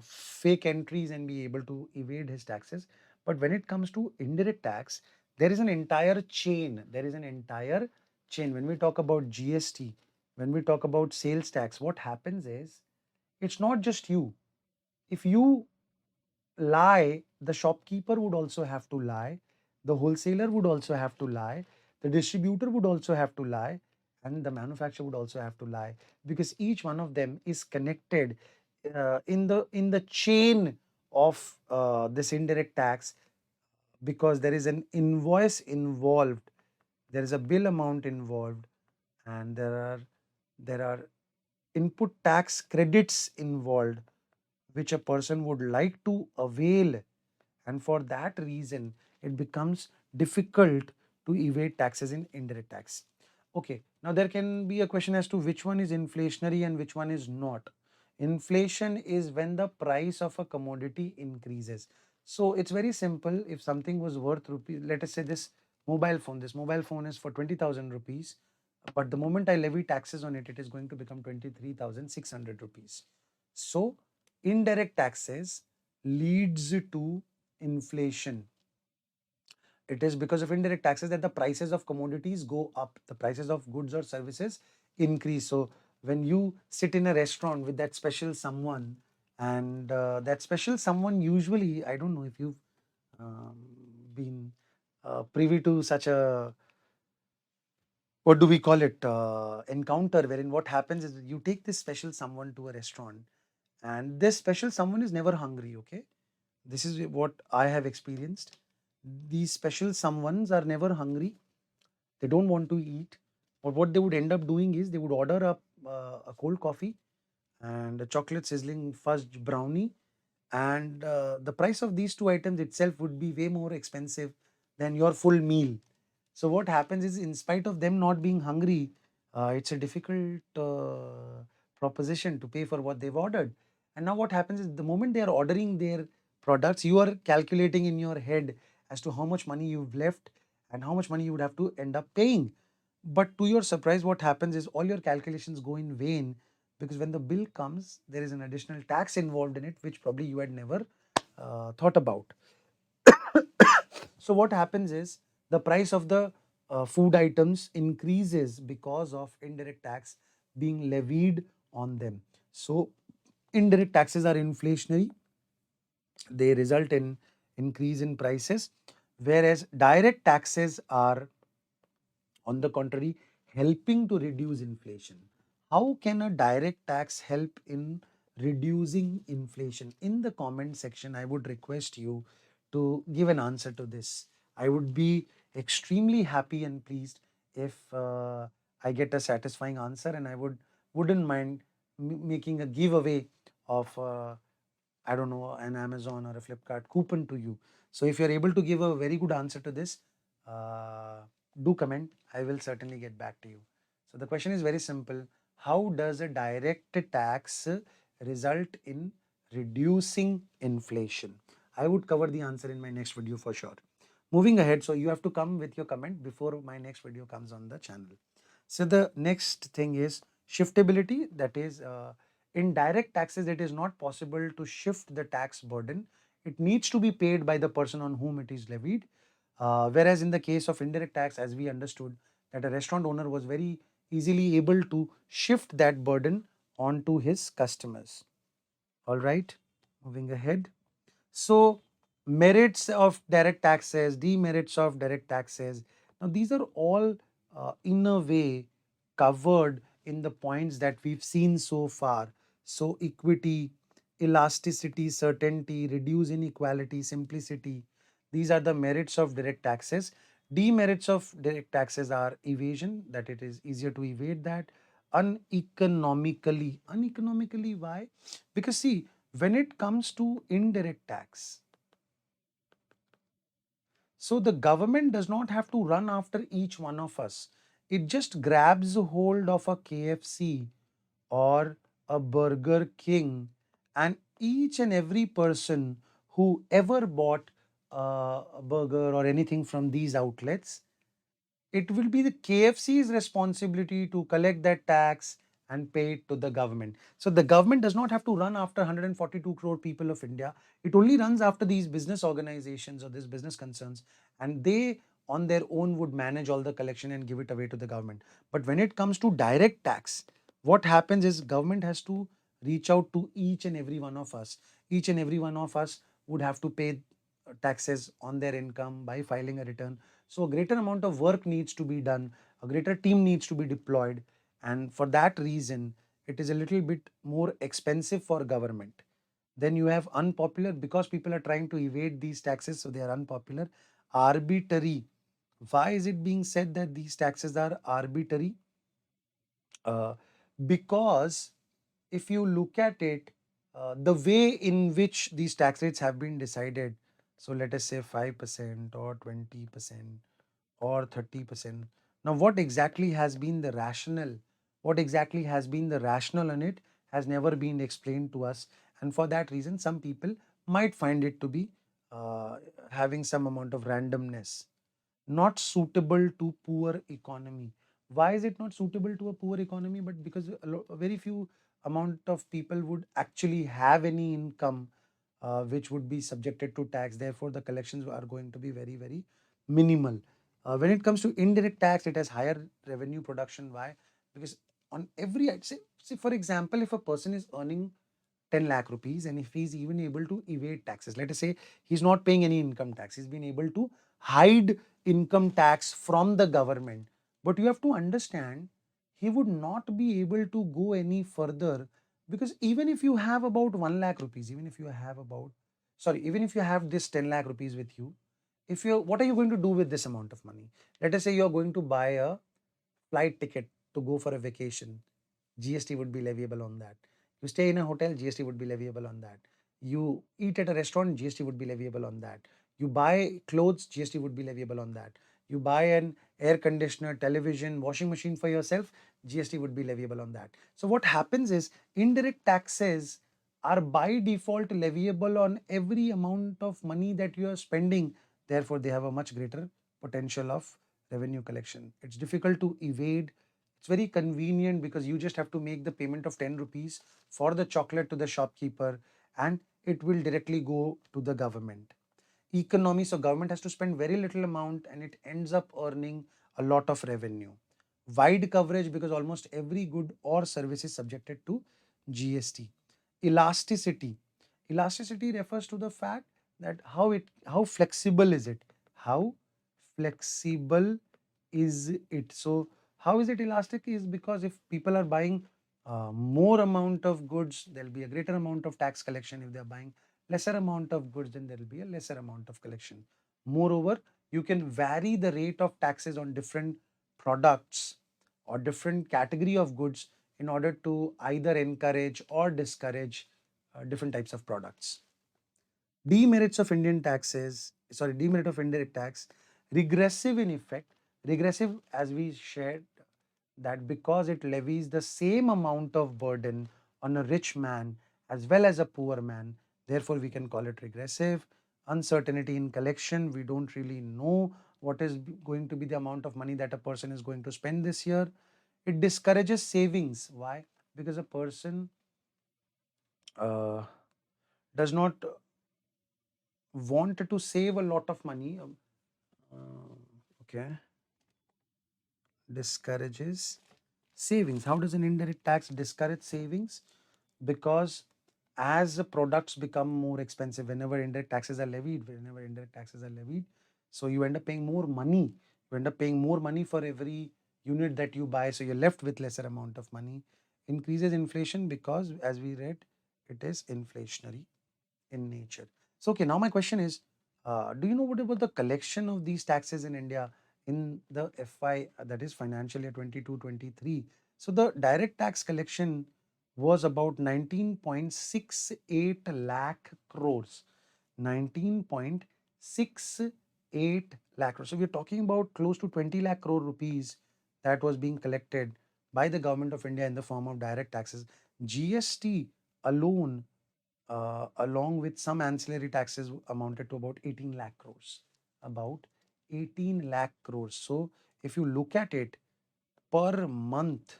fake entries and be able to evade his taxes. But when it comes to indirect tax, there is an entire chain. There is an entire chain. When we talk about GST, when we talk about sales tax, what happens is it's not just you. If you lie, the shopkeeper would also have to lie, the wholesaler would also have to lie, the distributor would also have to lie, and the manufacturer would also have to lie, because each one of them is connected in the chain of this indirect tax, because there is an invoice involved, there is a bill amount involved, and there are input tax credits involved which a person would like to avail, and for that reason it becomes difficult to evade taxes in indirect tax. Okay, now there can be a question as to which one is inflationary and which one is not. Inflation is when the price of a commodity increases. So it's very simple. If something was worth rupees, let us say this mobile phone is for 20,000 rupees, but the moment I levy taxes on it, it is going to become 23,600 rupees. So indirect taxes leads to inflation. It is because of indirect taxes that the prices of commodities go up, the prices of goods or services increase. So when you sit in a restaurant with that special someone, and that special someone, usually, I don't know if you've um, been privy to such a, what do we call it, encounter, wherein what happens is you take this special someone to a restaurant, and this special someone is never hungry. Okay, this is what I have experienced. These special someones are never hungry. They don't want to eat. But what they would end up doing is they would order up a cold coffee and a chocolate sizzling fudge brownie. And the price of these two items itself would be way more expensive than your full meal. So what happens is, in spite of them not being hungry, it's a difficult proposition to pay for what they've ordered. And now what happens is, the moment they are ordering their products, you are calculating in your head as to how much money you've left and how much money you would have to end up paying. But to your surprise, what happens is all your calculations go in vain, because when the bill comes, there is an additional tax involved in it, which probably you had never thought about. So what happens is, the price of the food items increases because of indirect tax being levied on them. So indirect taxes are inflationary. They result in increase in prices, whereas direct taxes are, on the contrary, helping to reduce inflation. How can a direct tax help in reducing inflation? In the comment section, I would request you to give an answer to this. I would be extremely happy and pleased if I get a satisfying answer, and I wouldn't mind making a giveaway of I don't know, an Amazon or a Flipkart coupon to you. So if you're able to give a very good answer to this, uh, do comment. I will certainly get back to you. So the question is very simple. How does a direct tax result in reducing inflation? I would cover the answer in my next video for sure. Moving ahead, so you have to come with your comment before my next video comes on the channel. So the next thing is shiftability. That is, in direct taxes, it is not possible to shift the tax burden. It needs to be paid by the person on whom it is levied. Whereas in the case of indirect tax, as we understood, that a restaurant owner was very easily able to shift that burden onto his customers. All right, moving ahead. So, merits of direct taxes, demerits of direct taxes. Now, these are all in a way covered in the points that we've seen so far. So, equity, elasticity, certainty, reduce inequality, simplicity. These are the merits of direct taxes. Demerits of direct taxes are evasion, that it is easier to evade that. Uneconomically. Uneconomically, why? Because see, when it comes to indirect tax, so the government does not have to run after each one of us. It just grabs a hold of a KFC or a Burger King, and each and every person who ever bought a burger or anything from these outlets, it will be the KFC's responsibility to collect that tax and pay it to the government. So the government does not have to run after 142 crore people of India. It only runs after these business organizations or these business concerns, and they on their own would manage all the collection and give it away to the government. But when it comes to direct tax, what happens is government has to reach out to each and every one of us. Each and every one of us would have to pay taxes on their income by filing a return. So a greater amount of work needs to be done, a greater team needs to be deployed, and for that reason it is a little bit more expensive for government. Then you have unpopular, because people are trying to evade these taxes, so they are unpopular. Arbitrary. Why is it being said that these taxes are arbitrary? uh, because if you look at it, the way in which these tax rates have been decided, so let us say 5% or 20% or 30%. Now, what exactly has been the rationale? What exactly has been the rationale on it has never been explained to us. And for that reason, some people might find it to be uh, having some amount of randomness, not suitable to poor economy. Why is it not suitable to a poor economy? But because a very few amount of people would actually have any income which would be subjected to tax. Therefore, the collections are going to be very, very minimal. When it comes to indirect tax, it has higher revenue production. Why? Because on every, I'd say for example, if a person is earning 10 lakh rupees and if he's even able to evade taxes, let us say he's not paying any income tax, he's been able to hide income tax from the government. But you have to understand, he would not be able to go any further, because even if you have about 1 lakh rupees, even if you have about, sorry, even if you have this 10 lakh rupees with you, if you, what are you going to do with this amount of money? Let us say you're going to buy a flight ticket to go for a vacation. GST would be leviable on that. You stay in a hotel, GST would be leviable on that. You eat at a restaurant, GST would be leviable on that. You buy clothes, GST would be leviable on that. You buy an air conditioner, television, washing machine for yourself, GST would be leviable on that. So what happens is indirect taxes are by default leviable on every amount of money that you are spending. Therefore, they have a much greater potential of revenue collection. It's difficult to evade. It's very convenient because you just have to make the payment of 10 rupees for the chocolate to the shopkeeper and it will directly go to the government. Economy, so government has to spend very little amount and it ends up earning a lot of revenue. Wide coverage, because almost every good or service is subjected to GST. Elasticity. Elasticity refers to the fact that how flexible is it? How flexible is it? So how is it elastic? Is because if people are buying more amount of goods, there'll be a greater amount of tax collection. If they're buying lesser amount of goods, then there will be a lesser amount of collection. Moreover, you can vary the rate of taxes on different products or different category of goods in order to either encourage or discourage different types of products. Demerits of Indian taxes, sorry, demerit of indirect tax, regressive in effect. Regressive, as we shared, that because it levies the same amount of burden on a rich man as well as a poor man, therefore we can call it regressive. Uncertainty in collection, we don't really know what is going to be the amount of money that a person is going to spend this year. It discourages savings. Why? Because a person uh, does not want to save a lot of money. Okay, discourages savings. How does an indirect tax discourage savings? Because as the products become more expensive, whenever indirect taxes are levied, so you end up paying more money. You end up paying more money for every unit that you buy, so you're left with lesser amount of money. Increases inflation because, as we read, it is inflationary in nature. So, okay, now my question is, do you know what about the collection of these taxes in India in the FY, that is financial year 22-23? So, the direct tax collection was about 19.68 lakh crores. 19.68 lakh crores. So, we're talking about close to 20 lakh crore rupees that was being collected by the government of India in the form of direct taxes. GST alone, along with some ancillary taxes, amounted to about 18 lakh crores. About 18 lakh crores. So, if you look at it per month,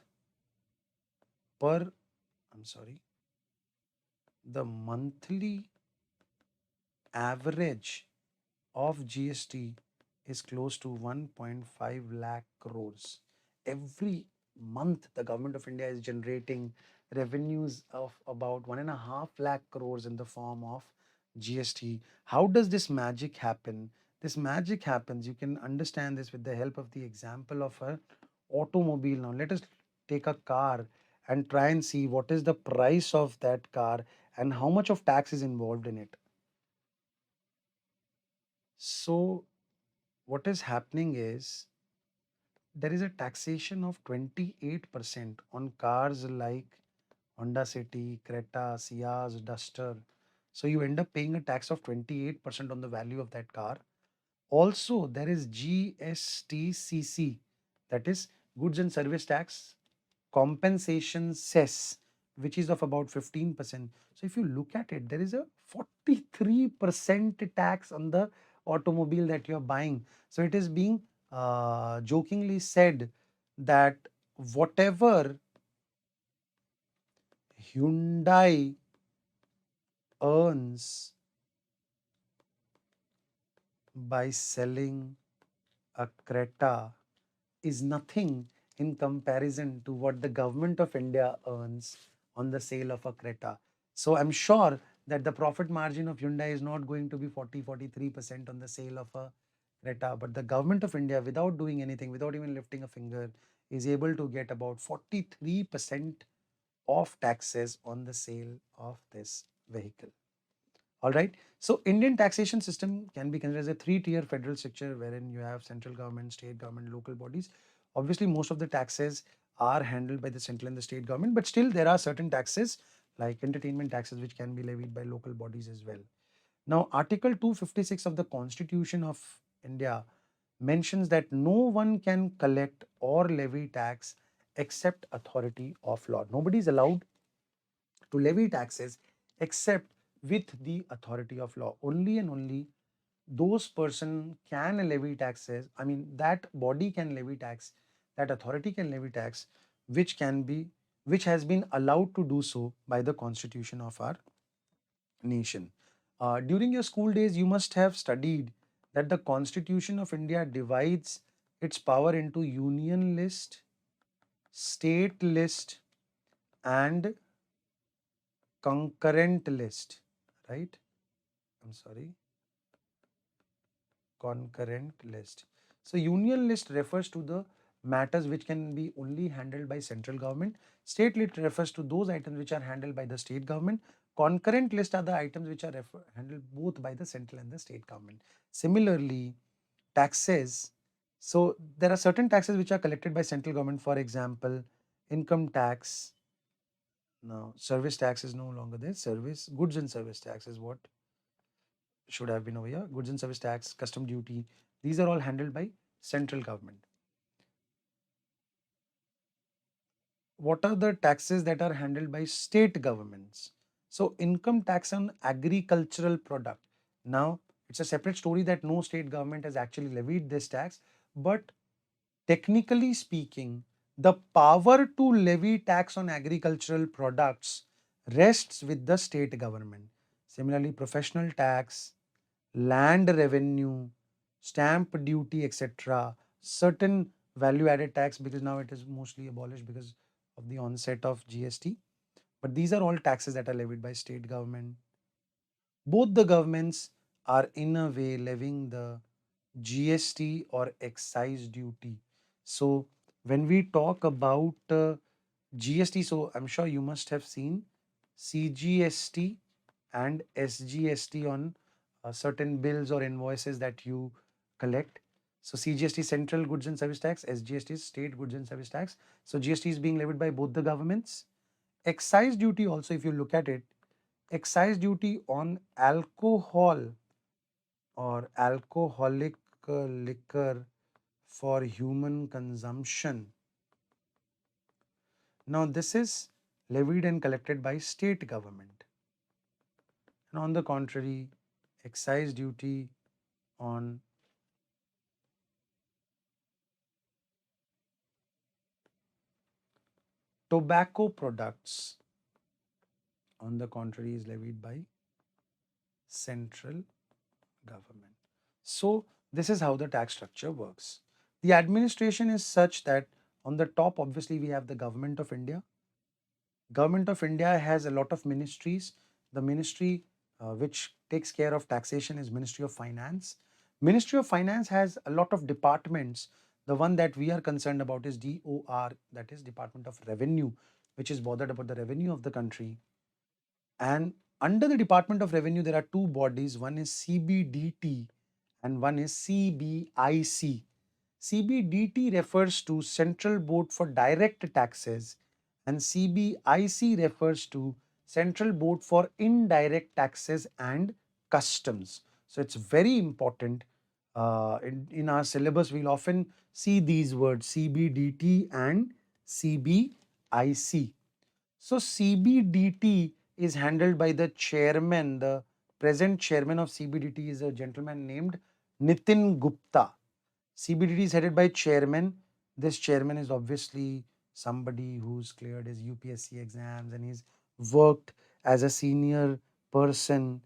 per, I'm sorry, the monthly average of GST is close to 1.5 lakh crores. Every month, the government of India is generating revenues of about 1.5 lakh crores in the form of GST. How does this magic happen? This magic happens, you can understand this with the help of the example of a automobile. Now, let us take a car and try and see what is the price of that car and how much of tax is involved in it. So, what is happening is there is a taxation of 28% on cars like Honda City, Creta, Ciaz, Duster. So you end up paying a tax of 28% on the value of that car. Also, there is GSTCC, that is Goods and Service Tax Compensation Cess, which is of about 15%. So if you look at it, there is a 43% tax on the automobile that you're buying. So it is being jokingly said that whatever Hyundai earns by selling a Creta is nothing in comparison to what the government of India earns on the sale of a Creta. So I'm sure that the profit margin of Hyundai is not going to be 43% on the sale of a Creta, but the government of India, without doing anything, without even lifting a finger, is able to get about 43% of taxes on the sale of this vehicle. All right. So Indian taxation system can be considered as a three-tier federal structure wherein you have central government, state government, local bodies. Obviously, most of the taxes are handled by the central and the state government, but still there are certain taxes like entertainment taxes which can be levied by local bodies as well. Now, Article 256 of the Constitution of India mentions that no one can collect or levy tax except authority of law. Nobody is allowed to levy taxes except with the authority of law. Only and only those person can levy taxes. I mean, that body can levy tax, that authority can levy tax, which has been allowed to do so by the constitution of our nation. During your school days, you must have studied that the Constitution of India divides its power into union list, state list, and concurrent list, right? I'm sorry, concurrent list. So union list refers to the matters which can be only handled by central government. State list refers to those items which are handled by the state government. Concurrent list are the items which are handled both by the central and the state government. Similarly, taxes. So there are certain taxes which are collected by central government. For example, income tax. Now, service tax is no longer there. Service goods and service tax is what should have been over here. Goods and service tax, custom duty, these are all handled by central government. What are the taxes that are handled by state governments? So income tax on agricultural product. Now, it's a separate story that no state government has actually levied this tax, but technically speaking, the power to levy tax on agricultural products rests with the state government. Similarly, professional tax, land revenue, stamp duty, etc., certain value added tax, because now it is mostly abolished because of the onset of GST. But these are all taxes that are levied by state government. Both the governments are in a way levying the GST or excise duty. So when we talk about GST, so I'm sure you must have seen CGST and SGST on certain bills or invoices that you collect. So CGST is Central Goods and Service Tax, SGST is State Goods and Service Tax. So GST is being levied by both the governments. Excise duty also, if you look at it, excise duty on alcohol or alcoholic liquor for human consumption. Now this is levied and collected by state government. And on the contrary, excise duty on tobacco products, on the contrary, is levied by central government. So This is how the tax structure works. The administration is such that on the top, obviously, we have the Government of India. Government of India has a lot of ministries. The ministry which takes care of taxation is Ministry of Finance. Ministry of Finance has a lot of departments. The one that we are concerned about is DOR, that is Department of Revenue, which is bothered about the revenue of the country. And under the Department of Revenue, there are two bodies. One is CBDT and one is CBIC. CBDT refers to Central Board for Direct Taxes and CBIC refers to Central Board for Indirect Taxes and Customs. So it's very important. In our syllabus, we'll often see these words CBDT and CBIC. So CBDT is handled by the chairman. The present chairman of CBDT is a gentleman named Nitin Gupta. CBDT is headed by chairman. This chairman is obviously somebody who's cleared his UPSC exams and he's worked as a senior person,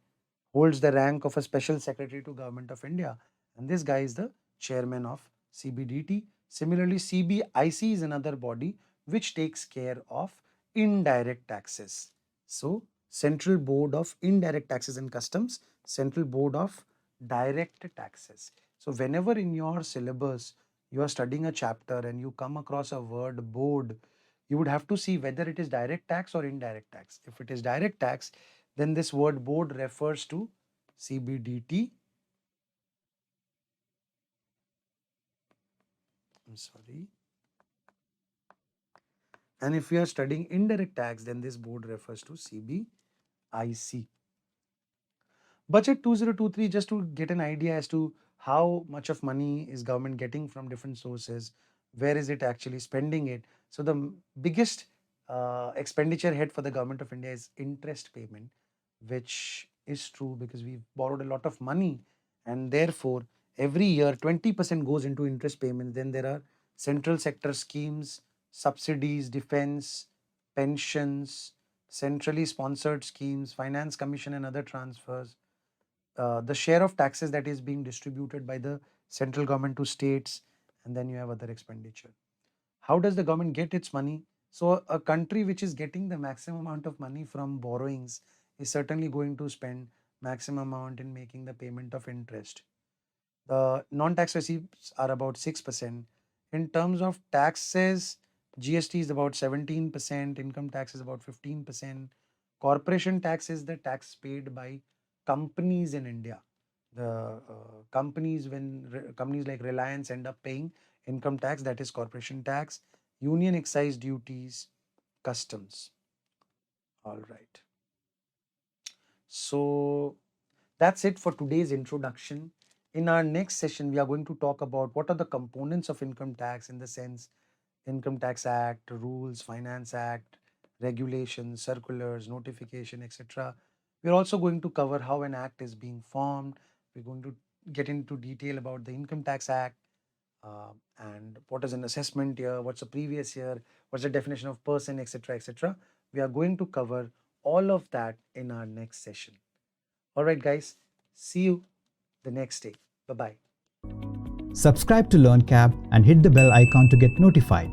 holds the rank of a special secretary to Government of India. And this guy is the chairman of CBDT. Similarly, CBIC is another body which takes care of indirect taxes. So, Central Board of Indirect Taxes and Customs, Central Board of Direct Taxes. So, whenever in your syllabus you are studying a chapter and you come across a word board, you would have to see whether it is direct tax or indirect tax. If it is direct tax, then this word board refers to CBDT. I'm sorry. And if we are studying indirect tax, then this board refers to CBIC. Budget 2023, just to get an idea as to how much of money is government getting from different sources, where is it actually spending it. So the biggest expenditure head for the government of India is interest payment, which is true because we've borrowed a lot of money and therefore every year 20% goes into interest payments. Then there are central sector schemes, subsidies, defense, pensions, centrally sponsored schemes, finance commission and other transfers, the share of taxes that is being distributed by the central government to states, and then you have other expenditure. How does the government get its money? So a country which is getting the maximum amount of money from borrowings is certainly going to spend maximum amount in making the payment of interest. The non-tax receipts are about 6%. In terms of taxes, GST is about 17%, income tax is about 15%, corporation tax is the tax paid by companies in India. The companies, when companies like Reliance end up paying income tax, that is corporation tax, union excise duties, customs. All right. So that's it for today's introduction. In our next session, we are going to talk about what are the components of income tax in the sense Income Tax Act, rules, Finance Act, regulations, circulars, notification, etc. We're also going to cover how an act is being formed. We're going to get into detail about the Income Tax Act and what is an assessment year, what's a previous year, what's the definition of person, etc. etc. We are going to cover all of that in our next session. All right, guys, see you the next day. Bye bye. Subscribe to LearnCab and hit the bell icon to get notified.